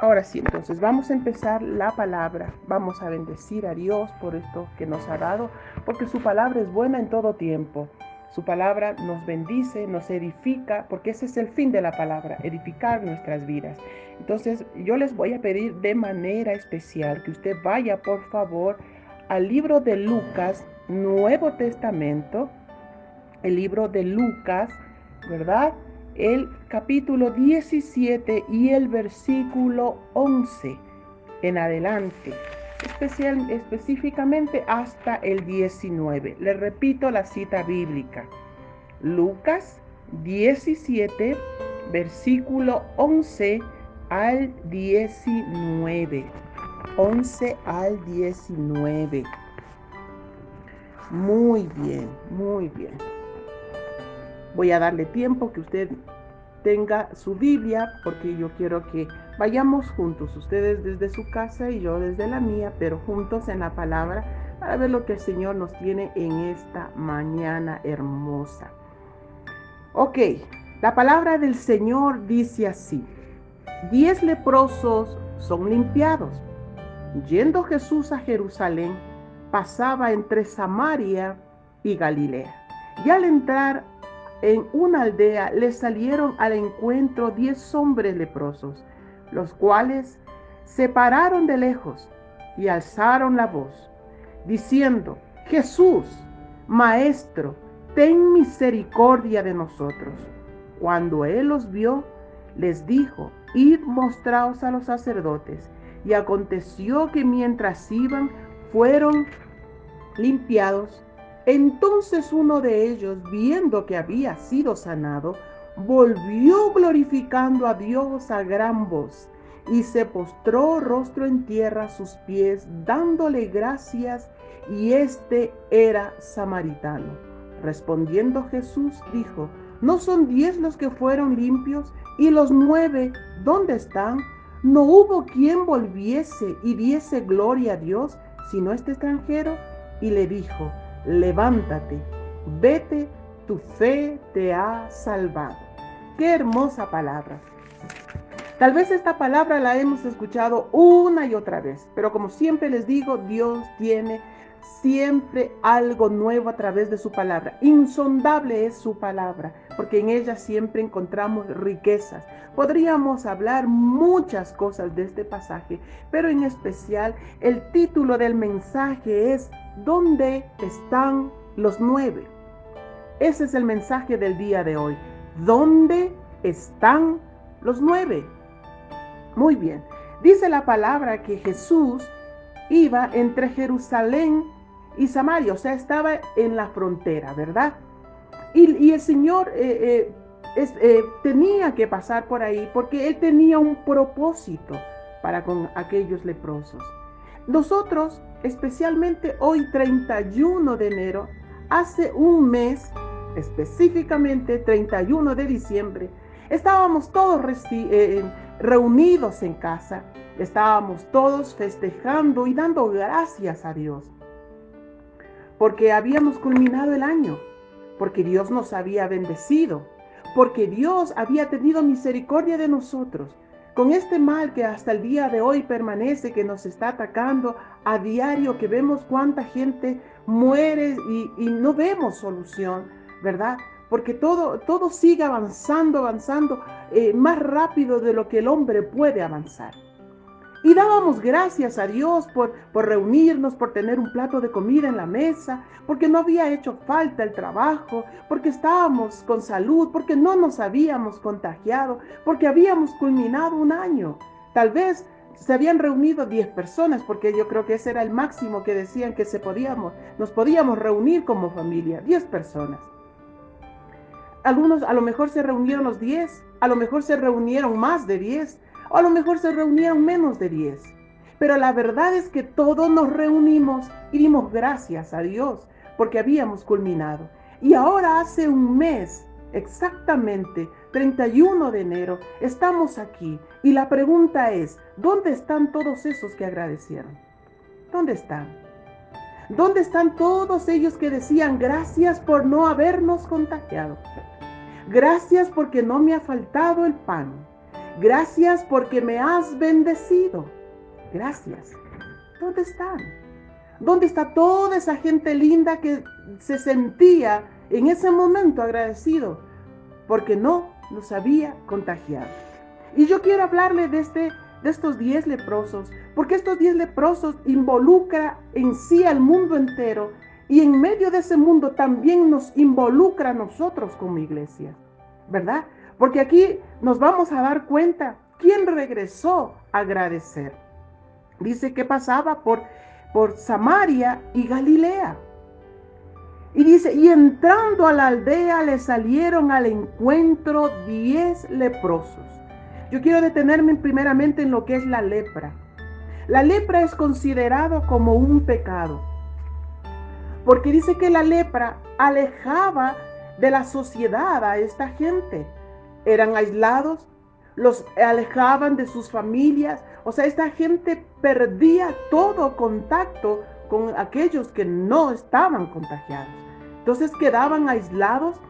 Ahora sí, entonces vamos a empezar la palabra. Vamos a bendecir a Dios por esto que nos ha dado, porque su palabra es buena en todo tiempo. Su palabra nos bendice, nos edifica, porque ese es el fin de la palabra, edificar nuestras vidas. Entonces yo les voy a pedir de manera especial que usted vaya, por favor, al libro de Lucas, Nuevo Testamento, el libro de Lucas, ¿verdad? El capítulo 17 y el versículo 11 en adelante, específicamente hasta el 19. Le repito la cita bíblica. Lucas 17, versículo 11 al 19. 11 al 19. Muy bien, muy bien. Voy a darle tiempo que usted tenga su Biblia, porque yo quiero que vayamos juntos, ustedes desde su casa y yo desde la mía, pero juntos en la palabra, para ver lo que el Señor nos tiene en esta mañana hermosa. Ok, la palabra del Señor dice así: 10 leprosos son limpiados. Yendo Jesús a Jerusalén, pasaba entre Samaria y Galilea. Y al entrar en una aldea le salieron al encuentro 10 hombres leprosos, los cuales se pararon de lejos y alzaron la voz, diciendo: Jesús, Maestro, ten misericordia de nosotros. Cuando él los vio, les dijo: Id, mostraos a los sacerdotes. Y aconteció que mientras iban, fueron limpiados. Entonces uno de ellos, viendo que había sido sanado, volvió glorificando a Dios a gran voz, y se postró rostro en tierra a sus pies, dándole gracias, y este era samaritano. Respondiendo Jesús dijo: ¿No son 10 los que fueron limpios? ¿Y los 9 dónde están? ¿No hubo quien volviese y diese gloria a Dios, sino este extranjero? Y le dijo: levántate, vete, tu fe te ha salvado. Qué hermosa palabra. Tal vez esta palabra la hemos escuchado una y otra vez, pero como siempre les digo, Dios tiene siempre algo nuevo a través de su palabra. Insondable es su palabra, porque en ella siempre encontramos riquezas. Podríamos hablar muchas cosas de este pasaje, pero en especial el título del mensaje es: ¿dónde están los 9? Ese es el mensaje del día de hoy. ¿Dónde están los 9? Muy bien. Dice la palabra que Jesús iba entre Jerusalén y Samaria, o sea, estaba en la frontera, ¿verdad? Y el Señor tenía que pasar por ahí porque Él tenía un propósito para con aquellos leprosos. Nosotros, especialmente hoy 31 de enero, hace un mes, específicamente 31 de diciembre, estábamos todos reunidos en casa, estábamos todos festejando y dando gracias a Dios, porque habíamos culminado el año, porque Dios nos había bendecido, porque Dios había tenido misericordia de nosotros. Con este mal que hasta el día de hoy permanece, que nos está atacando a diario, que vemos cuánta gente muere y no vemos solución, ¿verdad? Porque todo sigue avanzando, más rápido de lo que el hombre puede avanzar. Y dábamos gracias a Dios por reunirnos, por tener un plato de comida en la mesa, porque no había hecho falta el trabajo, porque estábamos con salud, porque no nos habíamos contagiado, porque habíamos culminado un año. Tal vez se habían reunido 10 personas, porque yo creo que ese era el máximo que decían que nos podíamos reunir como familia, 10 personas. Algunos a lo mejor se reunieron los 10, a lo mejor se reunieron más de 10, o a lo mejor se reunieron menos de 10. Pero la verdad es que todos nos reunimos y dimos gracias a Dios porque habíamos culminado. Y ahora hace un mes, exactamente 31 de enero, estamos aquí. Y la pregunta es: ¿dónde están todos esos que agradecieron? ¿Dónde están? ¿Dónde están todos ellos que decían: gracias por no habernos contagiado? Gracias porque no me ha faltado el pan. Gracias porque me has bendecido. Gracias. ¿Dónde están? ¿Dónde está toda esa gente linda que se sentía en ese momento agradecido porque no nos había contagiado? Y yo quiero hablarle de estos 10 leprosos, porque estos 10 leprosos involucra en sí al mundo entero, y en medio de ese mundo también nos involucra a nosotros como iglesia, ¿verdad? Porque aquí nos vamos a dar cuenta quién regresó a agradecer. Dice que pasaba por Samaria y Galilea. Y dice, y entrando a la aldea le salieron al encuentro 10 leprosos. Yo quiero detenerme primeramente en lo que es la lepra. La lepra es considerado como un pecado, porque dice que la lepra alejaba de la sociedad a esta gente. Eran aislados, los alejaban de sus familias. O sea, esta gente perdía todo contacto con aquellos que no estaban contagiados. Entonces quedaban aislados,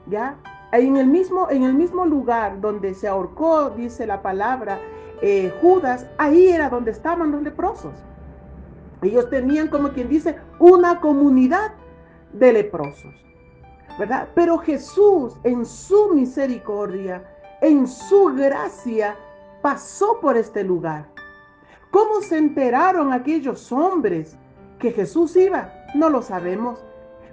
¿ya? En el mismo lugar donde se ahorcó, dice la palabra, Judas, ahí era donde estaban los leprosos. Ellos tenían, como quien dice, una comunidad de leprosos, ¿verdad? Pero Jesús, en su misericordia, en su gracia, pasó por este lugar. ¿Cómo se enteraron aquellos hombres que Jesús iba? No lo sabemos.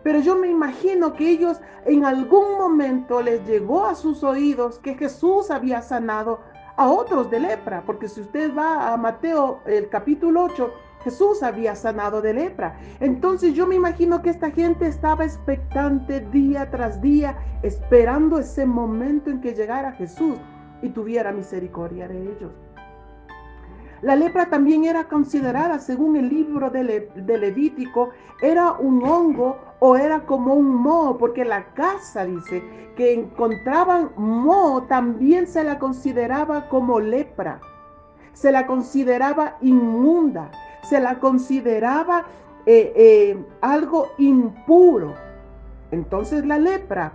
Pero yo me imagino que ellos en algún momento les llegó a sus oídos que Jesús había sanado a otros de lepra, porque si usted va a Mateo, el capítulo 8, Jesús había sanado de lepra. Entonces yo me imagino que esta gente estaba expectante día tras día, esperando ese momento en que llegara Jesús y tuviera misericordia de ellos. La lepra también era considerada, según el libro de Levítico, era un hongo o era como un moho, porque la casa, dice, que encontraban moho también se la consideraba como lepra, se la consideraba inmunda, se la consideraba algo impuro. Entonces la lepra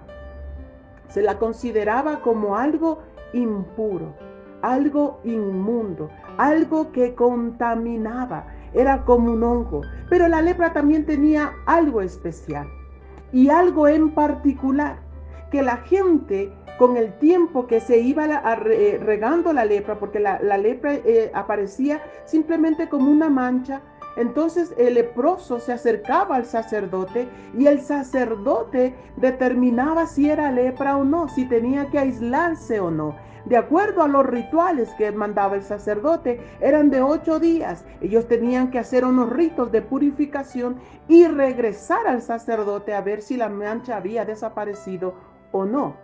se la consideraba como algo impuro, algo inmundo, algo que contaminaba, era como un hongo. Pero la lepra también tenía algo especial y algo en particular, que la gente con el tiempo que se iba regando la lepra, porque la lepra aparecía simplemente como una mancha. Entonces el leproso se acercaba al sacerdote y el sacerdote determinaba si era lepra o no, si tenía que aislarse o no. De acuerdo a los rituales que mandaba el sacerdote, eran de 8 días. Ellos tenían que hacer unos ritos de purificación y regresar al sacerdote a ver si la mancha había desaparecido o no.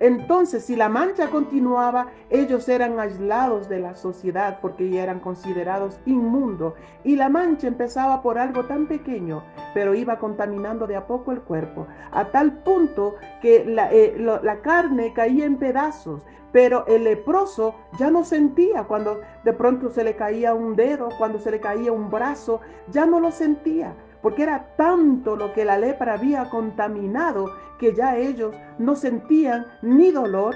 Entonces, si la mancha continuaba, ellos eran aislados de la sociedad porque ya eran considerados inmundos. Y la mancha empezaba por algo tan pequeño, pero iba contaminando de a poco el cuerpo, a tal punto que la carne caía en pedazos. Pero el leproso ya no sentía cuando de pronto se le caía un dedo, cuando se le caía un brazo, ya no lo sentía, porque era tanto lo que la lepra había contaminado que ya ellos no sentían ni dolor,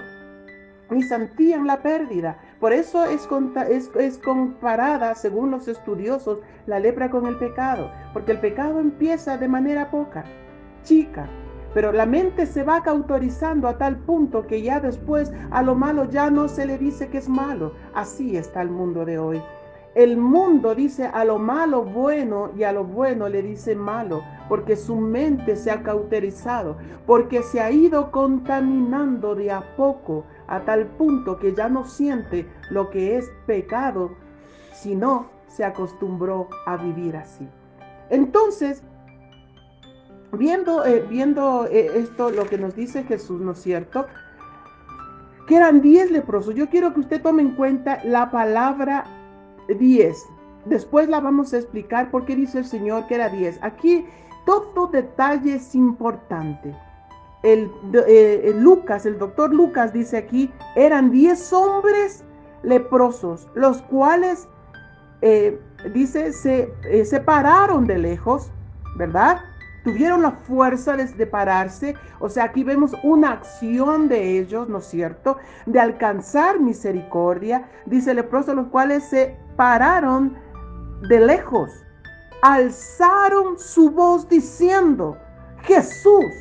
ni sentían la pérdida. Por eso es comparada, según los estudiosos, la lepra con el pecado, porque el pecado empieza de manera chica, pero la mente se va cauterizando a tal punto que ya después a lo malo ya no se le dice que es malo. Así está el mundo de hoy. El mundo dice a lo malo bueno y a lo bueno le dice malo, porque su mente se ha cauterizado, porque se ha ido contaminando de a poco a tal punto que ya no siente lo que es pecado, sino se acostumbró a vivir así. Entonces, viendo esto, lo que nos dice Jesús, ¿no es cierto? Que eran 10 leprosos. Yo quiero que usted tome en cuenta la palabra 10. Después la vamos a explicar por qué dice el Señor que era 10. Aquí todo detalle es importante. El doctor Lucas dice aquí, eran 10 hombres leprosos, los cuales, dice, se pararon de lejos, ¿verdad? tuvieron la fuerza de pararse. O sea, aquí vemos una acción de ellos, ¿no es cierto?, de alcanzar misericordia. Dice el leproso, los cuales se pararon de lejos, alzaron su voz diciendo: Jesús,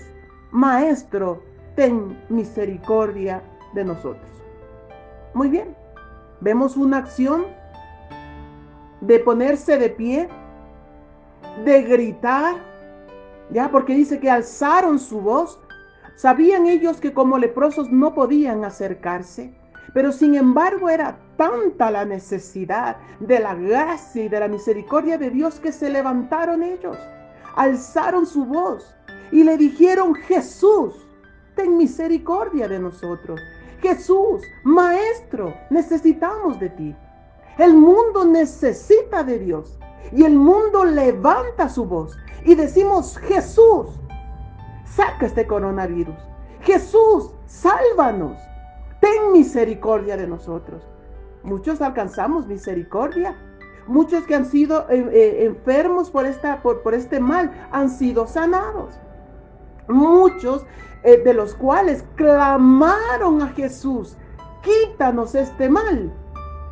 Maestro, ten misericordia de nosotros. Muy bien, vemos una acción de ponerse de pie, de gritar, ya, porque dice que alzaron su voz. Sabían ellos que como leprosos no podían acercarse, pero sin embargo era tanta la necesidad de la gracia y de la misericordia de Dios que se levantaron ellos, alzaron su voz y le dijeron: Jesús, ten misericordia de nosotros. Jesús, Maestro, necesitamos de ti. El mundo necesita de Dios y el mundo levanta su voz y decimos: Jesús, saca este coronavirus. Jesús, sálvanos. Ten misericordia de nosotros. Muchos alcanzamos misericordia. Muchos que han sido enfermos por este mal han sido sanados. Muchos de los cuales clamaron a Jesús: quítanos este mal.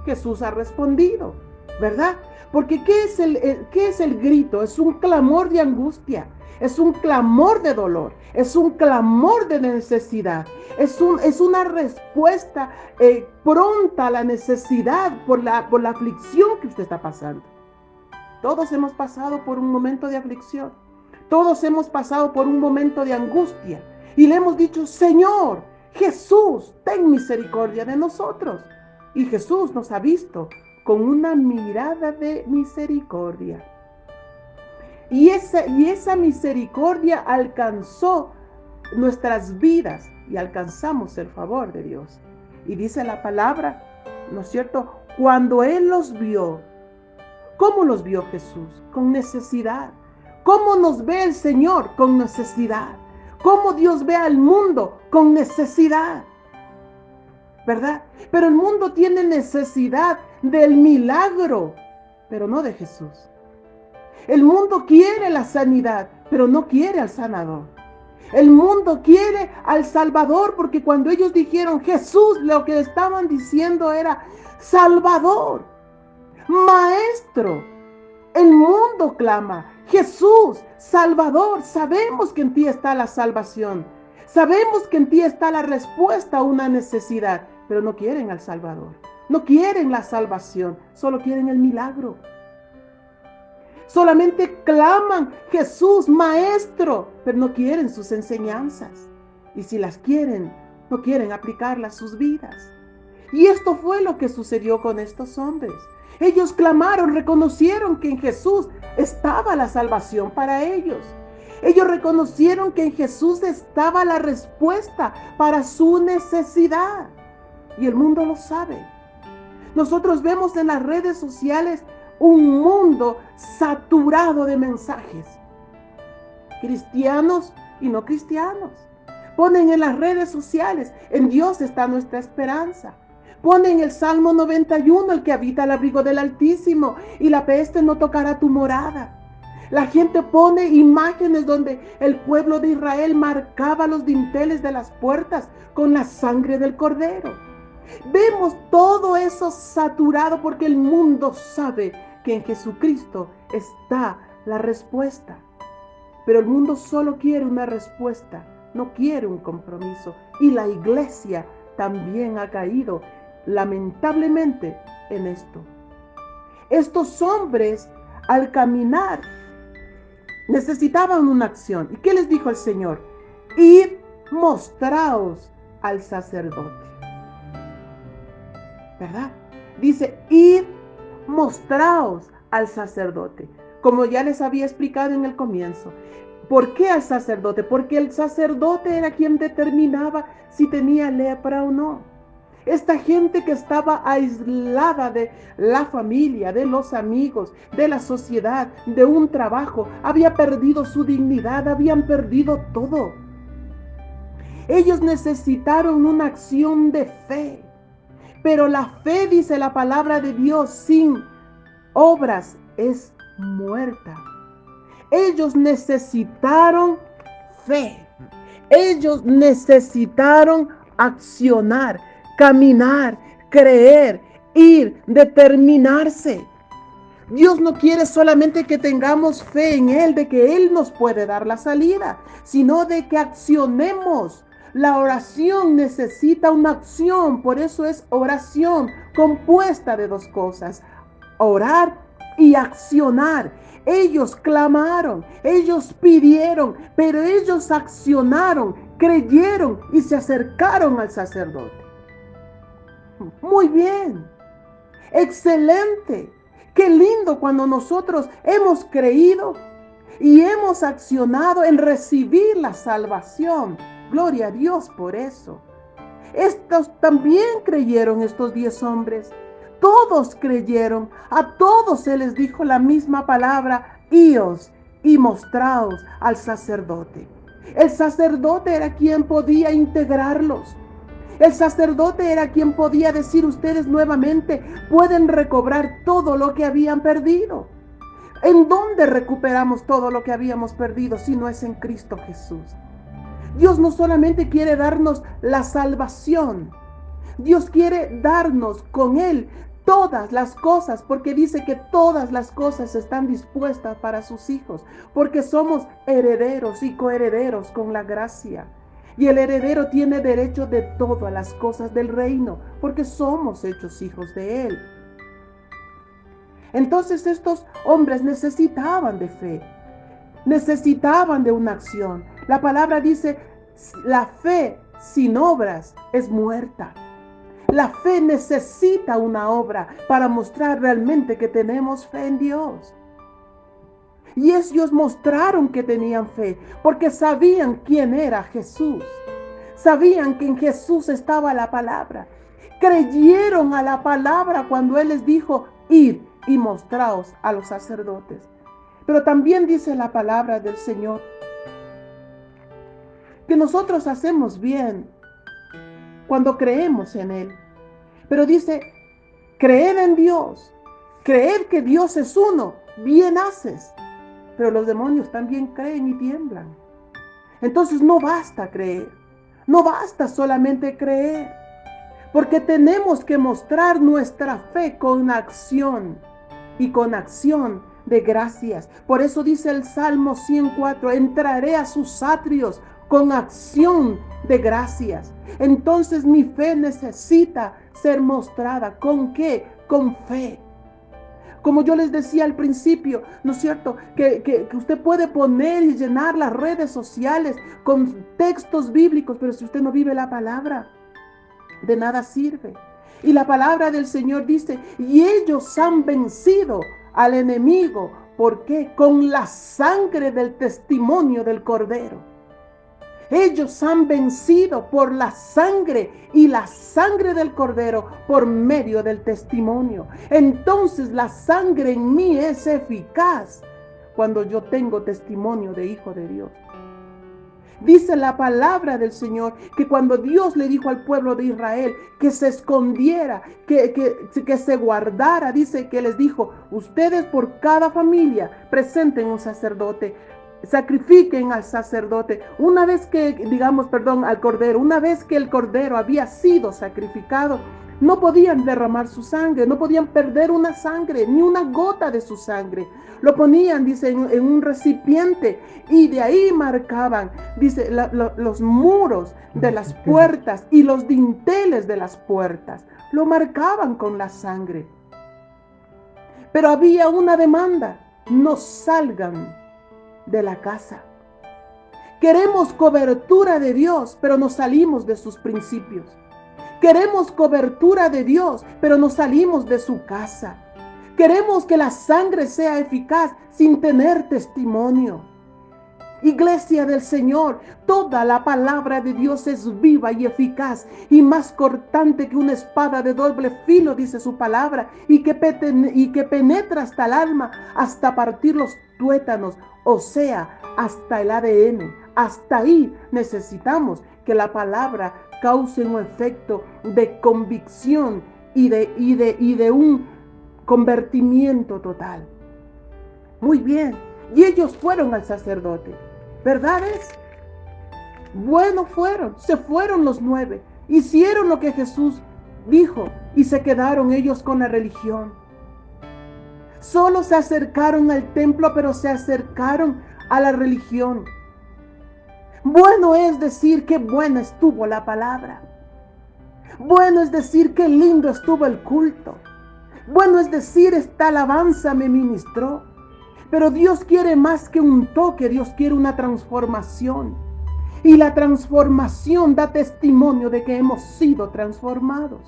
Jesús ha respondido, ¿verdad? Porque ¿qué es el grito? Es un clamor de angustia, es un clamor de dolor, es un clamor de necesidad, es una respuesta pronta a la necesidad por la aflicción que usted está pasando. Todos hemos pasado por un momento de aflicción, todos hemos pasado por un momento de angustia y le hemos dicho: Señor, Jesús, ten misericordia de nosotros. Y Jesús nos ha visto con una mirada de misericordia. Y esa misericordia alcanzó nuestras vidas y alcanzamos el favor de Dios. Y dice la palabra, ¿no es cierto?, cuando Él los vio. ¿Cómo los vio Jesús? Con necesidad. ¿Cómo nos ve el Señor? Con necesidad. ¿Cómo Dios ve al mundo? Con necesidad, ¿verdad? Pero el mundo tiene necesidad del milagro, pero no de Jesús. El mundo quiere la sanidad, pero no quiere al sanador. El mundo quiere al Salvador, porque cuando ellos dijeron Jesús, lo que estaban diciendo era Salvador, Maestro. El mundo clama: Jesús, Salvador. Sabemos que en ti está la salvación. Sabemos que en ti está la respuesta a una necesidad, pero no quieren al Salvador. No quieren la salvación, solo quieren el milagro. Solamente claman: Jesús, Maestro, pero no quieren sus enseñanzas. Y si las quieren, no quieren aplicarlas a sus vidas. Y esto fue lo que sucedió con estos hombres. Ellos clamaron, reconocieron que en Jesús estaba la salvación para ellos. Ellos reconocieron que en Jesús estaba la respuesta para su necesidad. Y el mundo lo sabe. Nosotros vemos en las redes sociales un mundo saturado de mensajes. Cristianos y no cristianos. Ponen en las redes sociales: en Dios está nuestra esperanza. Ponen el Salmo 91, el que habita al abrigo del Altísimo, y la peste no tocará tu morada. La gente pone imágenes donde el pueblo de Israel marcaba los dinteles de las puertas con la sangre del Cordero. Vemos todo eso saturado porque el mundo sabe que en Jesucristo está la respuesta. Pero el mundo solo quiere una respuesta, no quiere un compromiso. Y la iglesia también ha caído lamentablemente en esto. Estos hombres, al caminar, necesitaban una acción. ¿Y qué les dijo el Señor? Id, mostraos al sacerdote. ¿Verdad? Dice: id, mostraos al sacerdote. Como ya les había explicado en el comienzo. ¿Por qué al sacerdote? Porque el sacerdote era quien determinaba si tenía lepra o no. Esta gente que estaba aislada de la familia, de los amigos, de la sociedad, de un trabajo, había perdido su dignidad, habían perdido todo. Ellos necesitaron una acción de fe. Pero la fe, dice la palabra de Dios, sin obras es muerta. Ellos necesitaron fe. Ellos necesitaron accionar, caminar, creer, ir, determinarse. Dios no quiere solamente que tengamos fe en Él, de que Él nos puede dar la salida, sino de que accionemos. La oración necesita una acción, por eso es oración compuesta de dos cosas: orar y accionar. Ellos clamaron, ellos pidieron, pero ellos accionaron, creyeron y se acercaron al sacerdote. Muy bien, excelente. Qué lindo cuando nosotros hemos creído y hemos accionado en recibir la salvación. Gloria a Dios por eso. Estos también creyeron, estos 10 hombres. Todos creyeron, a todos se les dijo la misma palabra: ios y mostraos al sacerdote. El sacerdote era quien podía integrarlos. El sacerdote era quien podía decir: ustedes nuevamente pueden recobrar todo lo que habían perdido. ¿En dónde recuperamos todo lo que habíamos perdido si no es en Cristo Jesús? Dios no solamente quiere darnos la salvación, Dios quiere darnos con Él todas las cosas, porque dice que todas las cosas están dispuestas para sus hijos, porque somos herederos y coherederos con la gracia. Y el heredero tiene derecho de todas las cosas del reino, porque somos hechos hijos de Él. Entonces estos hombres necesitaban de fe, necesitaban de una acción. La palabra dice: la fe sin obras es muerta. La fe necesita una obra para mostrar realmente que tenemos fe en Dios. Y ellos mostraron que tenían fe porque sabían quién era Jesús. Sabían que en Jesús estaba la palabra. Creyeron a la palabra cuando Él les dijo: id y mostraos a los sacerdotes. Pero también dice la palabra del Señor que nosotros hacemos bien cuando creemos en Él. Pero dice: creed en Dios, creed que Dios es uno, bien haces. Pero los demonios también creen y tiemblan. Entonces no basta creer, no basta solamente creer, porque tenemos que mostrar nuestra fe con acción y con acción de gracias. Por eso dice el Salmo 104: entraré a sus atrios con acción de gracias. Entonces mi fe necesita ser mostrada. ¿Con qué? Con fe. Como yo les decía al principio, ¿no es cierto? Que usted puede poner y llenar las redes sociales con textos bíblicos, pero si usted no vive la palabra, de nada sirve. Y la palabra del Señor dice: y ellos han vencido al enemigo. ¿Por qué? Con la sangre del testimonio del Cordero. Ellos han vencido por la sangre y la sangre del Cordero por medio del testimonio. Entonces la sangre en mí es eficaz cuando yo tengo testimonio de hijo de Dios. Dice la palabra del Señor que cuando Dios le dijo al pueblo de Israel que se escondiera, que se guardara, dice que les dijo: ustedes por cada familia presenten un sacerdote, sacrifiquen al sacerdote. Una vez que, al cordero, una vez que el cordero había sido sacrificado, no podían derramar su sangre, no podían perder una sangre, ni una gota de su sangre. Lo ponían, dice, en un recipiente y de ahí marcaban, dice, los muros de las puertas y los dinteles de las puertas. Lo marcaban con la sangre. Pero había una demanda: no salgan de la casa. Queremos cobertura de Dios, pero no salimos de sus principios. Queremos cobertura de Dios, pero no salimos de su casa. Queremos que la sangre sea eficaz sin tener testimonio. Iglesia del Señor, toda la palabra de Dios es viva y eficaz y más cortante que una espada de doble filo, dice su palabra, y que penetra hasta el alma, hasta partir los tuétanos, o sea, hasta el ADN. Hasta ahí necesitamos que la palabra cause un efecto de convicción y de un convertimiento total. Muy bien. Y ellos fueron al sacerdote. ¿Verdades? Bueno fueron, se fueron los 9. Hicieron lo que Jesús dijo y se quedaron ellos con la religión. Solo se acercaron al templo, pero se acercaron a la religión. Bueno es decir qué buena estuvo la palabra. Bueno es decir qué lindo estuvo el culto. Bueno es decir esta alabanza me ministró. Pero Dios quiere más que un toque, Dios quiere una transformación. Y la transformación da testimonio de que hemos sido transformados.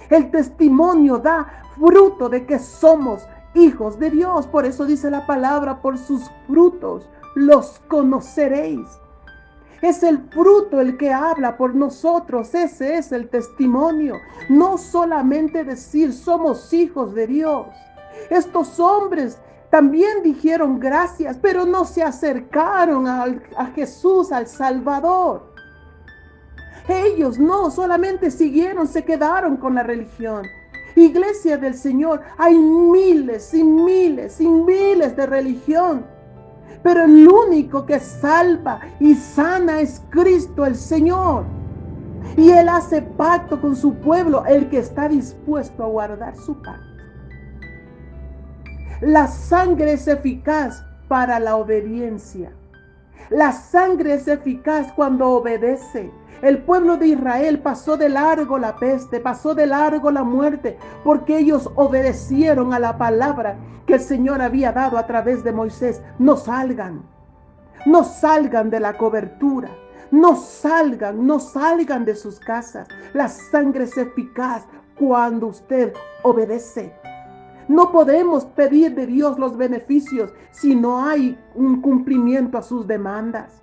El testimonio da fruto de que somos hijos de Dios. Por eso dice la palabra, por sus frutos los conoceréis. Es el fruto el que habla por nosotros. Ese es el testimonio. No solamente decir somos hijos de Dios. Estos hombres también dijeron gracias, pero no se acercaron a Jesús, al Salvador. Ellos no, solamente siguieron, se quedaron con la religión. Iglesia del Señor, hay miles y miles y miles de religión. Pero el único que salva y sana es Cristo el Señor. Y Él hace pacto con su pueblo, el que está dispuesto a guardar su pacto. La sangre es eficaz para la obediencia. La sangre es eficaz cuando obedece. El pueblo de Israel pasó de largo la peste, pasó de largo la muerte, porque ellos obedecieron a la palabra que el Señor había dado a través de Moisés. No salgan de la cobertura, no salgan de sus casas. La sangre es eficaz cuando usted obedece. No podemos pedir de Dios los beneficios si no hay un cumplimiento a sus demandas.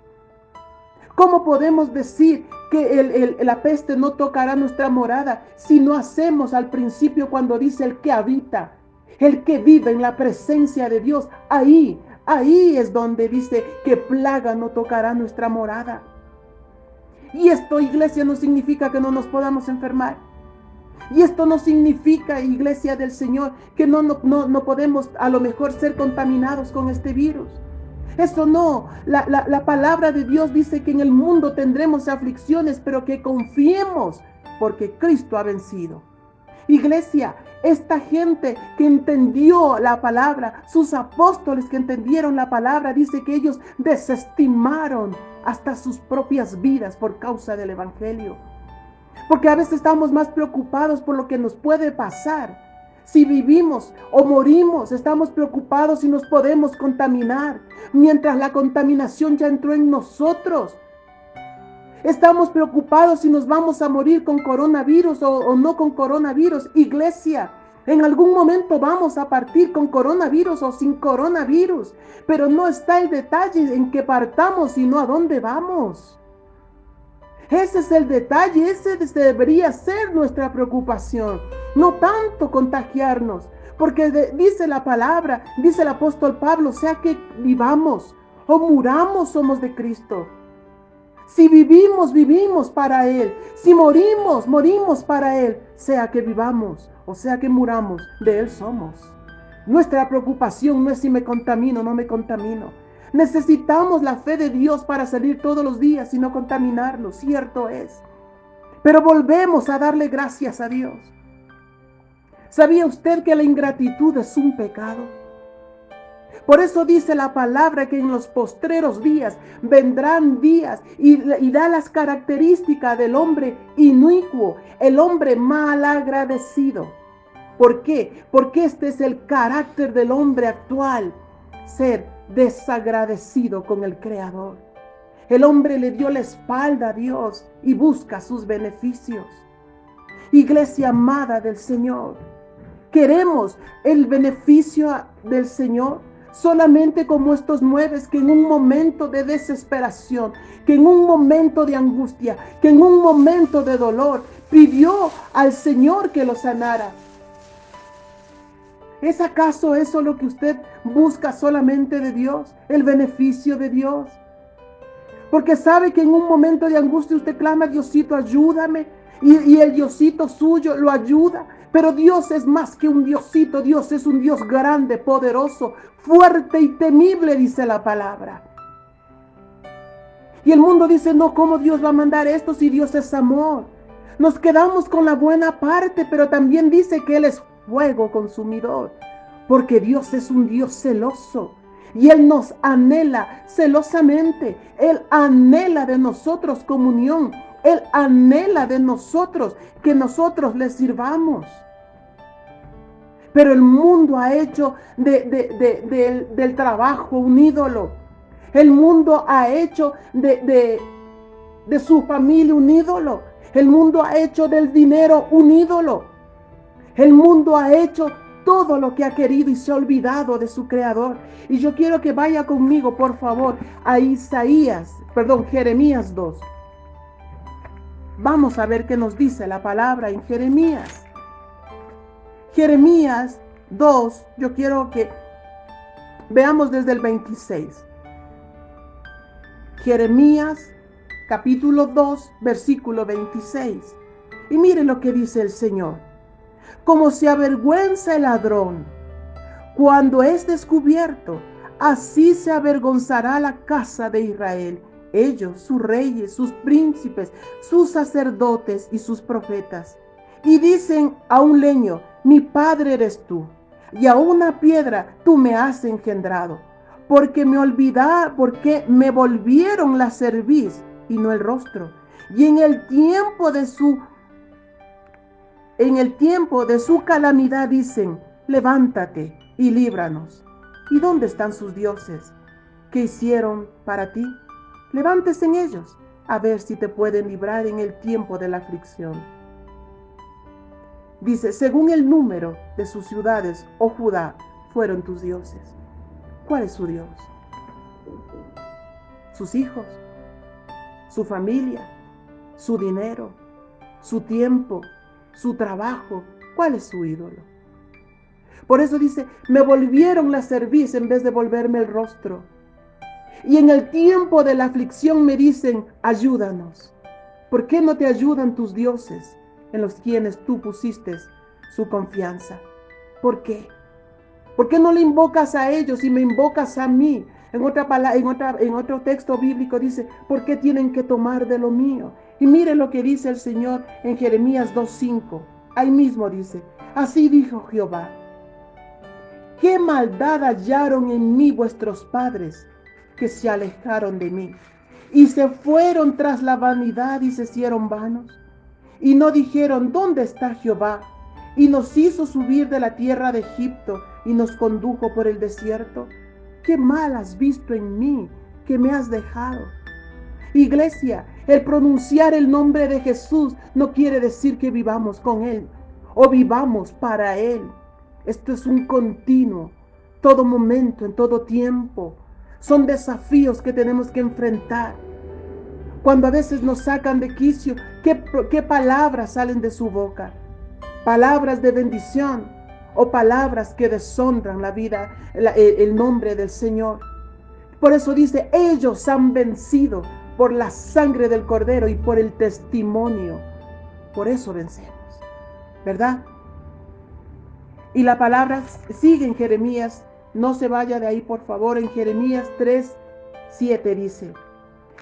¿Cómo podemos decir que la peste no tocará nuestra morada si no hacemos al principio cuando dice el que habita, el que vive en la presencia de Dios? Ahí es donde dice que plaga no tocará nuestra morada. Y esto, iglesia, no significa que no nos podamos enfermar. Y esto no significa, iglesia del Señor, que no podemos a lo mejor ser contaminados con este virus. Eso no. La palabra de Dios dice que en el mundo tendremos aflicciones, pero que confiemos porque Cristo ha vencido. Iglesia, esta gente que entendió la palabra, sus apóstoles que entendieron la palabra, dice que ellos desestimaron hasta sus propias vidas por causa del evangelio. Porque a veces estamos más preocupados por lo que nos puede pasar. Si vivimos o morimos, estamos preocupados si nos podemos contaminar, mientras la contaminación ya entró en nosotros. Estamos preocupados si nos vamos a morir con coronavirus o no con coronavirus. Iglesia, en algún momento vamos a partir con coronavirus o sin coronavirus, pero no está el detalle en que partamos, sino a dónde vamos. Ese es el detalle, ese debería ser nuestra preocupación, no tanto contagiarnos, porque dice la palabra, dice el apóstol Pablo, sea que vivamos o muramos, somos de Cristo. Si vivimos, vivimos para Él. Si morimos, morimos para Él. Sea que vivamos o sea que muramos, de Él somos. Nuestra preocupación no es si me contamino o no me contamino. Necesitamos la fe de Dios para salir todos los días y no contaminarnos, cierto es. Pero volvemos a darle gracias a Dios. ¿Sabía usted que la ingratitud es un pecado? Por eso dice la palabra que en los postreros días vendrán días y da las características del hombre inicuo, el hombre mal agradecido. ¿Por qué? Porque este es el carácter del hombre actual, ser desagradecido con el Creador. El hombre le dio la espalda a Dios y busca sus beneficios. Iglesia amada del Señor, queremos el beneficio del Señor solamente como estos 9 que en un momento de desesperación, que en un momento de angustia, que en un momento de dolor pidió al Señor que lo sanara. ¿Es acaso eso lo que usted busca solamente de Dios? El beneficio de Dios. Porque sabe que en un momento de angustia usted clama, Diosito, ayúdame. Y el Diosito suyo lo ayuda. Pero Dios es más que un Diosito. Dios es un Dios grande, poderoso, fuerte y temible, dice la palabra. Y el mundo dice, no, ¿cómo Dios va a mandar esto si Dios es amor? Nos quedamos con la buena parte, pero también dice que Él es fuego consumidor, porque Dios es un Dios celoso. Y Él nos anhela celosamente. Él anhela de nosotros comunión. Él anhela de nosotros que nosotros le sirvamos. Pero el mundo ha hecho del trabajo un ídolo. El mundo ha hecho de su familia un ídolo. El mundo ha hecho del dinero un ídolo. El mundo ha hecho todo lo que ha querido y se ha olvidado de su creador. Y yo quiero que vaya conmigo, por favor, a Jeremías 2. Vamos a ver qué nos dice la palabra en Jeremías. Jeremías 2, yo quiero que veamos desde el 26. Jeremías capítulo 2, versículo 26. Y mire lo que dice el Señor. Como se avergüenza el ladrón cuando es descubierto, así se avergonzará la casa de Israel. Ellos, sus reyes, sus príncipes, sus sacerdotes y sus profetas. Y dicen a un leño, mi padre eres tú, y a una piedra tú me has engendrado, porque me volvieron la cerviz y no el rostro. Y en el tiempo de su calamidad dicen, levántate y líbranos. ¿Y dónde están sus dioses? ¿Qué hicieron para ti? Levántese en ellos, a ver si te pueden librar en el tiempo de la aflicción. Dice, según el número de sus ciudades, oh Judá, fueron tus dioses. ¿Cuál es su Dios? Sus hijos, su familia, su dinero, su tiempo, su trabajo. ¿Cuál es su ídolo? Por eso dice, me volvieron la cerviz en vez de volverme el rostro. Y en el tiempo de la aflicción me dicen, ayúdanos. ¿Por qué no te ayudan tus dioses en los quienes tú pusiste su confianza? ¿Por qué? ¿Por qué no le invocas a ellos y me invocas a mí? En otro texto bíblico dice, ¿por qué tienen que tomar de lo mío? Y mire lo que dice el Señor en Jeremías 2:5. Ahí mismo dice, así dijo Jehová, ¿qué maldad hallaron en mí vuestros padres, que se alejaron de mí y se fueron tras la vanidad y se hicieron vanos? Y no dijeron, ¿dónde está Jehová? Y nos hizo subir de la tierra de Egipto y nos condujo por el desierto. ¿Qué mal has visto en mí que me has dejado? Iglesia, el pronunciar el nombre de Jesús no quiere decir que vivamos con Él o vivamos para Él. Esto es un continuo, todo momento, en todo tiempo. Son desafíos que tenemos que enfrentar. Cuando a veces nos sacan de quicio, ¿qué palabras salen de su boca? Palabras de bendición o palabras que deshonran la vida, el nombre del Señor. Por eso dice, ellos han vencido por la sangre del Cordero y por el testimonio. Por eso vencemos, ¿verdad? Y la palabra sigue en Jeremías, no se vaya de ahí por favor, en Jeremías 3:7 dice,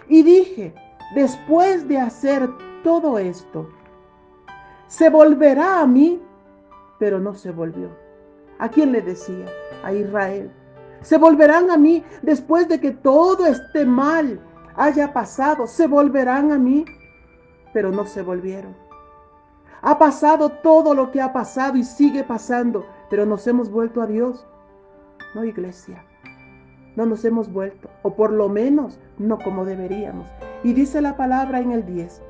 y dije, después de hacer todo esto, se volverá a mí, pero no se volvió. ¿A quién le decía? A Israel. Se volverán a mí después de que todo este mal haya pasado. Se volverán a mí, pero no se volvieron. Ha pasado todo lo que ha pasado y sigue pasando, pero nos hemos vuelto a Dios. No, iglesia, no nos hemos vuelto, o por lo menos no como deberíamos. Y dice la palabra en el 10,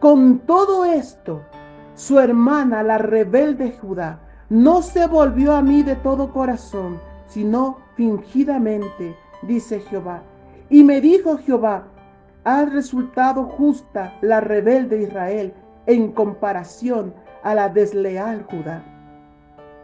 con todo esto, su hermana, la rebelde Judá, no se volvió a mí de todo corazón, sino fingidamente, dice Jehová. Y me dijo Jehová, ha resultado justa la rebelde Israel en comparación a la desleal Judá.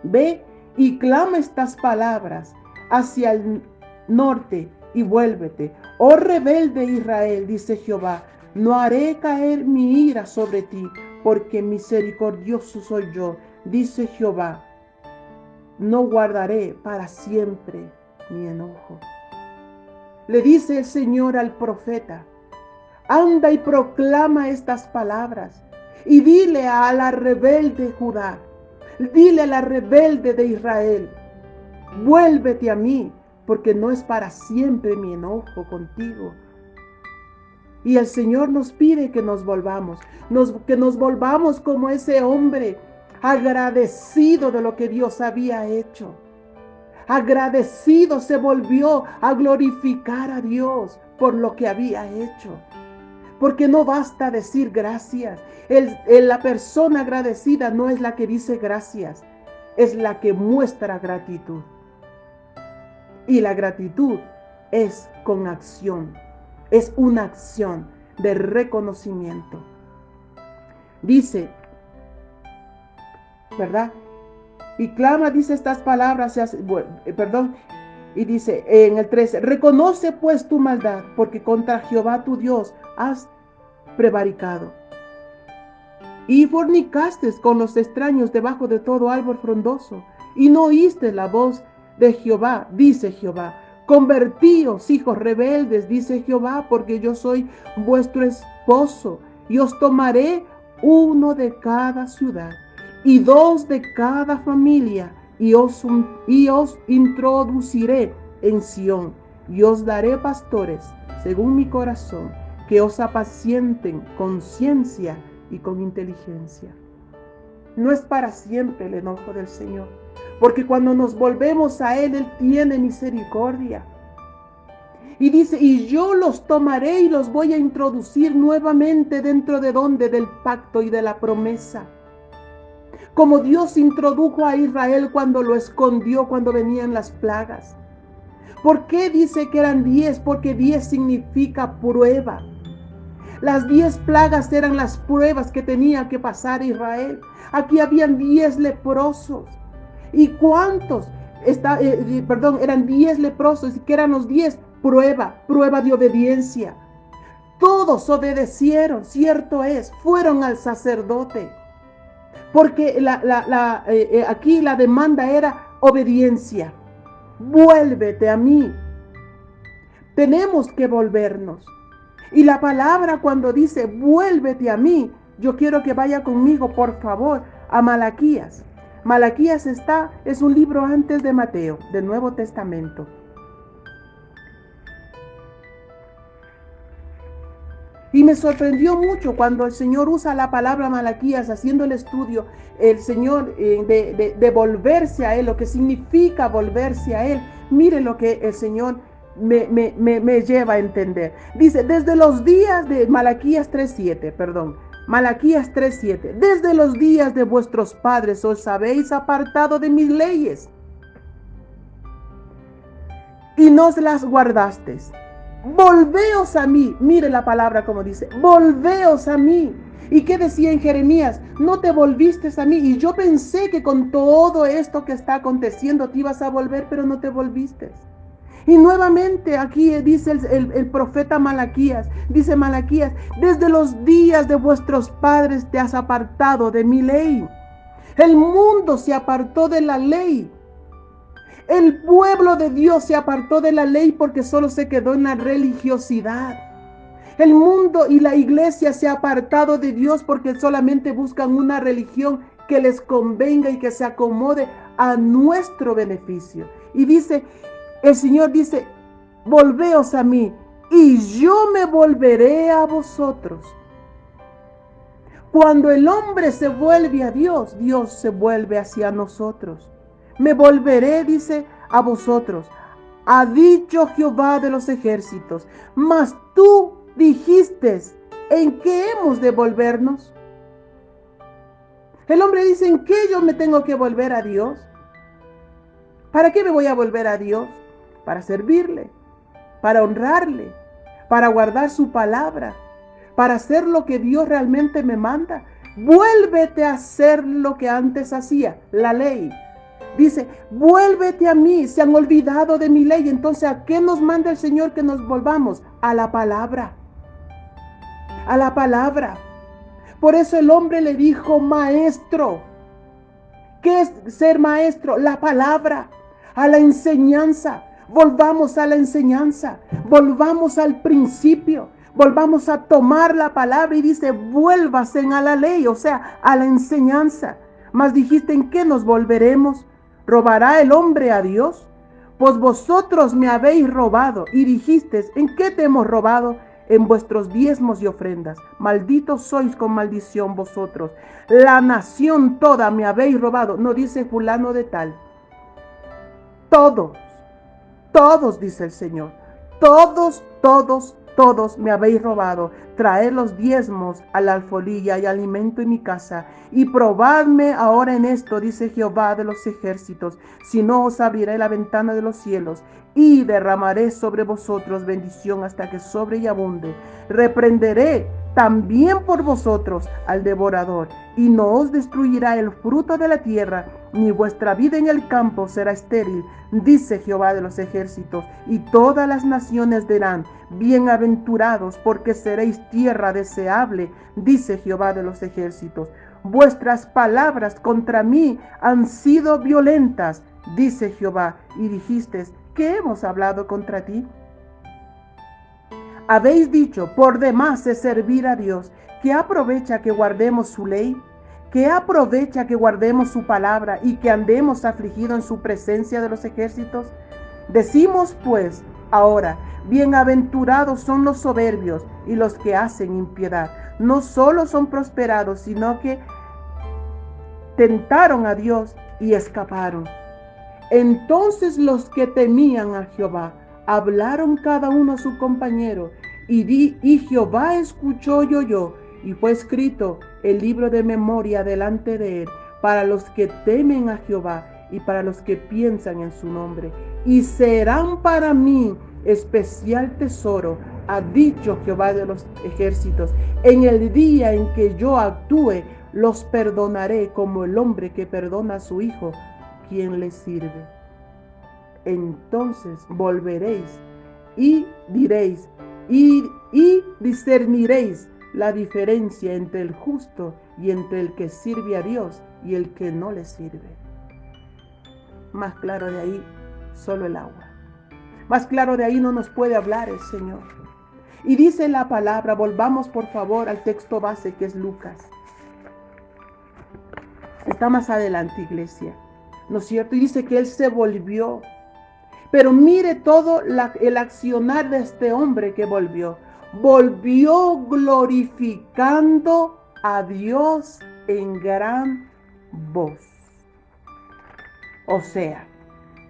Ve y clama estas palabras hacia el norte y vuélvete. Oh rebelde Israel, dice Jehová, no haré caer mi ira sobre ti, porque misericordioso soy yo, Dice Jehová, no guardaré para siempre mi enojo. Le dice el Señor al profeta, anda y proclama estas palabras y dile a la rebelde Judá, dile a la rebelde de Israel, vuélvete a mí, porque no es para siempre mi enojo contigo. Y el Señor nos pide que nos volvamos, que nos volvamos como ese hombre agradecido de lo que Dios había hecho. Agradecido se volvió a glorificar a Dios por lo que había hecho. Porque no basta decir gracias. La persona agradecida no es la que dice gracias, es la que muestra gratitud. Y la gratitud es con acción, es una acción de reconocimiento. Dice, ¿verdad? Y clama, dice estas palabras, y dice en el 13, reconoce pues tu maldad, porque contra Jehová tu Dios has prevaricado. Y fornicaste con los extraños debajo de todo árbol frondoso, y no oíste la voz de Jehová, dice Jehová. Convertíos, hijos rebeldes, dice Jehová, porque yo soy vuestro esposo, y os tomaré uno de cada ciudad, y dos de cada familia, y os introduciré en Sión, y os daré pastores, según mi corazón, que os apacienten con ciencia y con inteligencia. No es para siempre el enojo del Señor, porque cuando nos volvemos a Él tiene misericordia. Y dice, y yo los tomaré y los voy a introducir nuevamente dentro de ¿dónde? Del pacto y de la promesa. Como Dios introdujo a Israel cuando lo escondió, cuando venían las plagas. ¿Por qué dice que eran 10? Porque 10 significa prueba. Las 10 plagas eran las pruebas que tenía que pasar Israel. Aquí habían 10 leprosos. ¿Y cuántos? Eran 10 leprosos. ¿Y qué eran los 10? Prueba de obediencia. Todos obedecieron, cierto es, fueron al sacerdote. Porque aquí la demanda era obediencia. Vuélvete a mí. Tenemos que volvernos. Y la palabra cuando dice vuélvete a mí, yo quiero que vaya conmigo, por favor, a Malaquías. Malaquías es un libro antes de Mateo, del Nuevo Testamento. Y me sorprendió mucho cuando el Señor usa la palabra Malaquías, haciendo el estudio, el Señor de volverse a Él, lo que significa volverse a Él. Mire lo que el Señor me lleva a entender. Dice, desde los días de Malaquías 3:7, desde los días de vuestros padres os habéis apartado de mis leyes y no las guardasteis. Volveos a mí. Mire la palabra como dice, volveos a mí. ¿Y qué decía en Jeremías? No te volviste a mí. Y yo pensé que con todo esto que está aconteciendo te ibas a volver, pero no te volviste. Y nuevamente aquí dice el profeta Malaquías, dice Malaquías, desde los días de vuestros padres te has apartado de mi ley. El mundo se apartó de la ley. El pueblo de Dios se apartó de la ley porque solo se quedó en la religiosidad. El mundo y la iglesia se ha apartado de Dios porque solamente buscan una religión que les convenga y que se acomode a nuestro beneficio. Y dice, el Señor dice, volveos a mí y yo me volveré a vosotros. Cuando el hombre se vuelve a Dios, Dios se vuelve hacia nosotros. Me volveré, dice, a vosotros, ha dicho Jehová de los ejércitos. Mas tú dijiste, ¿en qué hemos de volvernos? El hombre dice, ¿en qué yo me tengo que volver a Dios? ¿Para qué me voy a volver a Dios? Para servirle, para honrarle, para guardar su palabra, para hacer lo que Dios realmente me manda. Vuélvete a hacer lo que antes hacía, la ley. Dice, vuélvete a mí, se han olvidado de mi ley. Entonces, ¿a qué nos manda el Señor que nos volvamos? A la palabra. A la palabra. Por eso el hombre le dijo, maestro. ¿Qué es ser maestro? La palabra, a la enseñanza. Volvamos a la enseñanza, volvamos al principio, volvamos a tomar la palabra y dice, vuélvase a la ley, o sea, a la enseñanza. Mas dijiste, ¿en qué nos volveremos? ¿Robará el hombre a Dios? Pues vosotros me habéis robado y dijisteis, ¿en qué te hemos robado? En vuestros diezmos y ofrendas. Malditos sois con maldición vosotros. La nación toda me habéis robado. No dice fulano de tal. Todos, dice el Señor. Todos me habéis robado. Traed los diezmos a la alfolía y alimento en mi casa. Y probadme ahora en esto, dice Jehová de los ejércitos. Si no, os abriré la ventana de los cielos y derramaré sobre vosotros bendición hasta que sobre y abunde. Reprenderé también por vosotros al devorador, y no os destruirá el fruto de la tierra, ni vuestra vida en el campo será estéril, dice Jehová de los ejércitos. Y todas las naciones dirán, bienaventurados, porque seréis tierra deseable, dice Jehová de los ejércitos. Vuestras palabras contra mí han sido violentas, dice Jehová, y dijisteis, ¿qué hemos hablado contra ti? Habéis dicho, por demás es servir a Dios. ¿Qué aprovecha que guardemos su ley? ¿Qué aprovecha que guardemos su palabra y que andemos afligidos en su presencia de los ejércitos? Decimos pues ahora, bienaventurados son los soberbios y los que hacen impiedad. No solo son prosperados, sino que tentaron a Dios y escaparon. Entonces los que temían a Jehová hablaron cada uno a su compañero, y Jehová escuchó y oyó, y fue escrito el libro de memoria delante de él, para los que temen a Jehová y para los que piensan en su nombre. Y serán para mí especial tesoro, ha dicho Jehová de los ejércitos. En el día en que yo actúe, los perdonaré como el hombre que perdona a su hijo, quien le sirve. Entonces volveréis y diréis y discerniréis la diferencia entre el justo y entre el que sirve a Dios y el que no le sirve. Más claro de ahí, solo el agua. Más claro de ahí no nos puede hablar el Señor. Y dice la palabra, volvamos por favor al texto base que es Lucas. Está más adelante, iglesia, ¿no es cierto? Y dice que él se volvió. Pero mire todo el accionar de este hombre que volvió. Volvió glorificando a Dios en gran voz. O sea,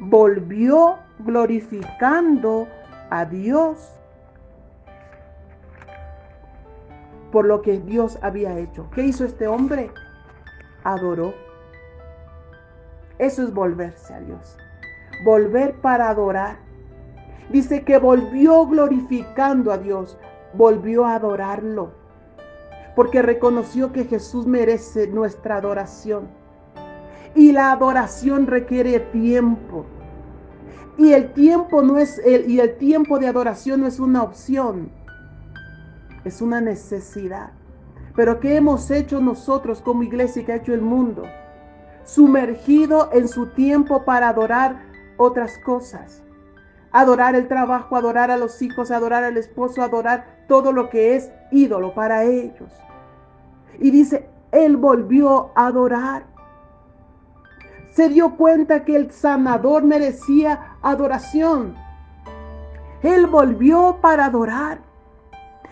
volvió glorificando a Dios por lo que Dios había hecho. ¿Qué hizo este hombre? Adoró. Eso es volverse a Dios. Volver para adorar. Dice que volvió glorificando a Dios, volvió a adorarlo, porque reconoció que Jesús merece nuestra adoración. Y la adoración requiere tiempo. Y el tiempo el tiempo de adoración no es una opción, es una necesidad. Pero ¿qué hemos hecho nosotros como iglesia, que ha hecho el mundo? Sumergido en su tiempo para adorar otras cosas. Adorar el trabajo, adorar a los hijos, adorar al esposo, adorar todo lo que es ídolo para ellos. Y dice, él volvió a adorar. Se dio cuenta que el sanador merecía adoración. Él volvió para adorar.